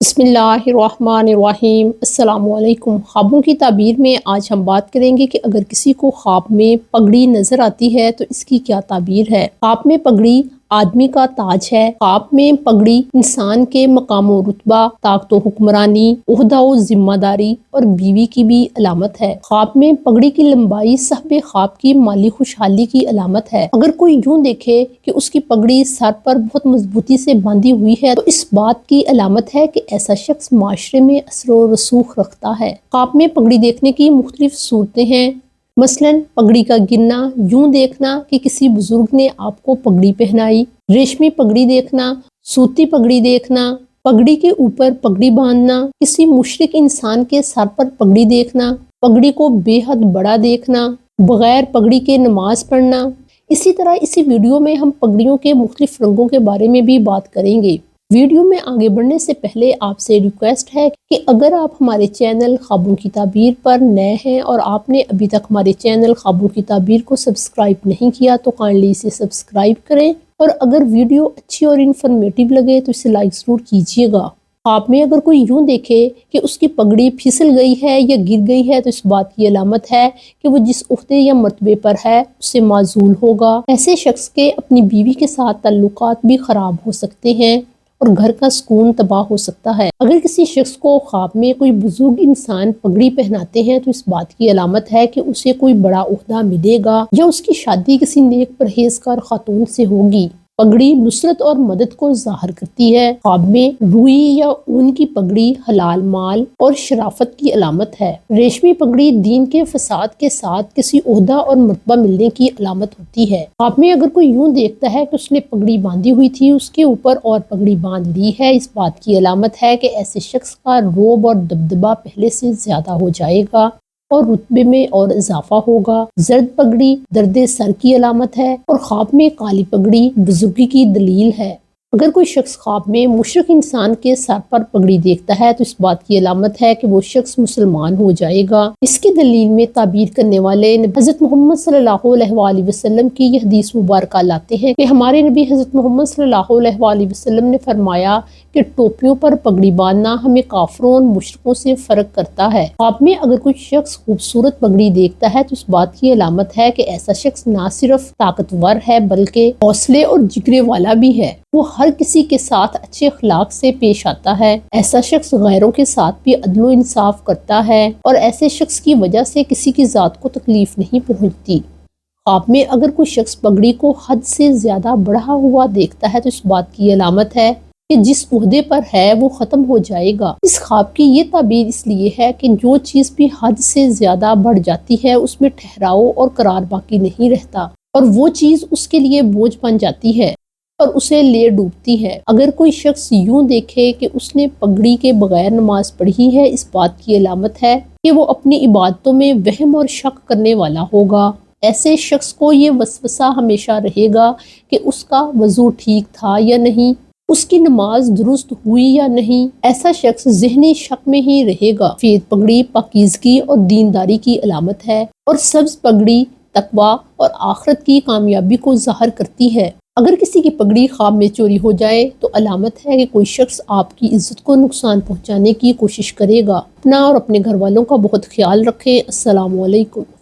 بسم اللہ الرحمن الرحیم۔ السلام علیکم۔ خوابوں کی تعبیر میں آج ہم بات کریں گے کہ اگر کسی کو خواب میں پگڑی نظر آتی ہے تو اس کی کیا تعبیر ہے۔ خواب میں پگڑی آدمی کا تاج ہے۔ خواب میں پگڑی انسان کے مقام و رتبہ، طاقت و حکمرانی، عہدہ و ذمہ داری اور بیوی کی بھی علامت ہے۔ خواب میں پگڑی کی لمبائی صاحب خواب کی مالی خوشحالی کی علامت ہے۔ اگر کوئی یوں دیکھے کہ اس کی پگڑی سر پر بہت مضبوطی سے باندھی ہوئی ہے تو اس بات کی علامت ہے کہ ایسا شخص معاشرے میں اثر و رسوخ رکھتا ہے۔ خواب میں پگڑی دیکھنے کی مختلف صورتیں ہیں، مثلاً پگڑی کا گرنا، یوں دیکھنا کہ کسی بزرگ نے آپ کو پگڑی پہنائی، ریشمی پگڑی دیکھنا، سوتی پگڑی دیکھنا، پگڑی کے اوپر پگڑی باندھنا، کسی مشرک انسان کے سر پر پگڑی دیکھنا، پگڑی کو بے حد بڑا دیکھنا، بغیر پگڑی کے نماز پڑھنا۔ اسی طرح اسی ویڈیو میں ہم پگڑیوں کے مختلف رنگوں کے بارے میں بھی بات کریں گے۔ ویڈیو میں آگے بڑھنے سے پہلے آپ سے ریکویسٹ ہے کہ اگر آپ ہمارے چینل خوابوں کی تعبیر پر نئے ہیں اور آپ نے ابھی تک ہمارے چینل خوابوں کی تعبیر کو سبسکرائب نہیں کیا تو کائنڈلی اسے سبسکرائب کریں، اور اگر ویڈیو اچھی اور انفارمیٹیو لگے تو اسے لائک ضرور کیجیے گا۔ خواب میں اگر کوئی یوں دیکھے کہ اس کی پگڑی پھسل گئی ہے یا گر گئی ہے تو اس بات کی علامت ہے کہ وہ جس عہدے یا مرتبے پر ہے اس سے معزول ہوگا۔ ایسے شخص کے اپنی بیوی کے ساتھ تعلقات بھی خراب ہو سکتے ہیں اور گھر کا سکون تباہ ہو سکتا ہے۔ اگر کسی شخص کو خواب میں کوئی بزرگ انسان پگڑی پہناتے ہیں تو اس بات کی علامت ہے کہ اسے کوئی بڑا عہدہ ملے گا یا اس کی شادی کسی نیک پرہیزگار خاتون سے ہوگی۔ پگڑی نصرت اور مدد کو ظاہر کرتی ہے۔ خواب میں روئی یا اون کی پگڑی حلال مال اور شرافت کی علامت ہے۔ ریشمی پگڑی دین کے فساد کے ساتھ کسی عہدہ اور مرتبہ ملنے کی علامت ہوتی ہے۔ خواب میں اگر کوئی یوں دیکھتا ہے کہ اس نے پگڑی باندھی ہوئی تھی، اس کے اوپر اور پگڑی باندھ لی ہے، اس بات کی علامت ہے کہ ایسے شخص کا رعب اور دبدبہ پہلے سے زیادہ ہو جائے گا اور رتبے میں اور اضافہ ہوگا۔ زرد پگڑی درد سر کی علامت ہے اور خواب میں کالی پگڑی بزرگی کی دلیل ہے۔ اگر کوئی شخص خواب میں مشرک انسان کے سر پر پگڑی دیکھتا ہے تو اس بات کی علامت ہے کہ وہ شخص مسلمان ہو جائے گا۔ اس کی دلیل میں تعبیر کرنے والے حضرت محمد صلی اللہ علیہ وآلہ وسلم کی یہ حدیث مبارکہ لاتے ہیں کہ ہمارے نبی حضرت محمد صلی اللہ علیہ وآلہ وسلم نے فرمایا کہ ٹوپیوں پر پگڑی باندھنا ہمیں کافروں اور مشرکوں سے فرق کرتا ہے۔ خواب میں اگر کوئی شخص خوبصورت پگڑی دیکھتا ہے تو اس بات کی علامت ہے کہ ایسا شخص نہ صرف طاقتور ہے بلکہ حوصلے اور جگرے والا بھی ہے۔ وہ ہر کسی کے ساتھ اچھے اخلاق سے پیش آتا ہے۔ ایسا شخص غیروں کے ساتھ بھی عدل و انصاف کرتا ہے اور ایسے شخص کی وجہ سے کسی کی ذات کو تکلیف نہیں پہنچتی۔ خواب میں اگر کوئی شخص پگڑی کو حد سے زیادہ بڑھا ہوا دیکھتا ہے تو اس بات کی علامت ہے کہ جس عہدے پر ہے وہ ختم ہو جائے گا۔ اس خواب کی یہ تعبیر اس لیے ہے کہ جو چیز بھی حد سے زیادہ بڑھ جاتی ہے اس میں ٹھہراؤ اور قرار باقی نہیں رہتا اور وہ چیز اس کے لیے بوجھ بن جاتی ہے اور اسے لے ڈوبتی ہے۔ اگر کوئی شخص یوں دیکھے کہ اس نے پگڑی کے بغیر نماز پڑھی ہے، اس بات کی علامت ہے کہ وہ اپنی عبادتوں میں وہم اور شک کرنے والا ہوگا۔ ایسے شخص کو یہ وسوسہ ہمیشہ رہے گا کہ اس کا وضو ٹھیک تھا یا نہیں، اس کی نماز درست ہوئی یا نہیں۔ ایسا شخص ذہنی شک میں ہی رہے گا۔ سفید پگڑی پاکیزگی اور دینداری کی علامت ہے اور سبز پگڑی تقویٰ اور آخرت کی کامیابی کو ظاہر کرتی ہے۔ اگر کسی کی پگڑی خواب میں چوری ہو جائے تو علامت ہے کہ کوئی شخص آپ کی عزت کو نقصان پہنچانے کی کوشش کرے گا۔ اپنا اور اپنے گھر والوں کا بہت خیال رکھیں۔ السلام علیکم۔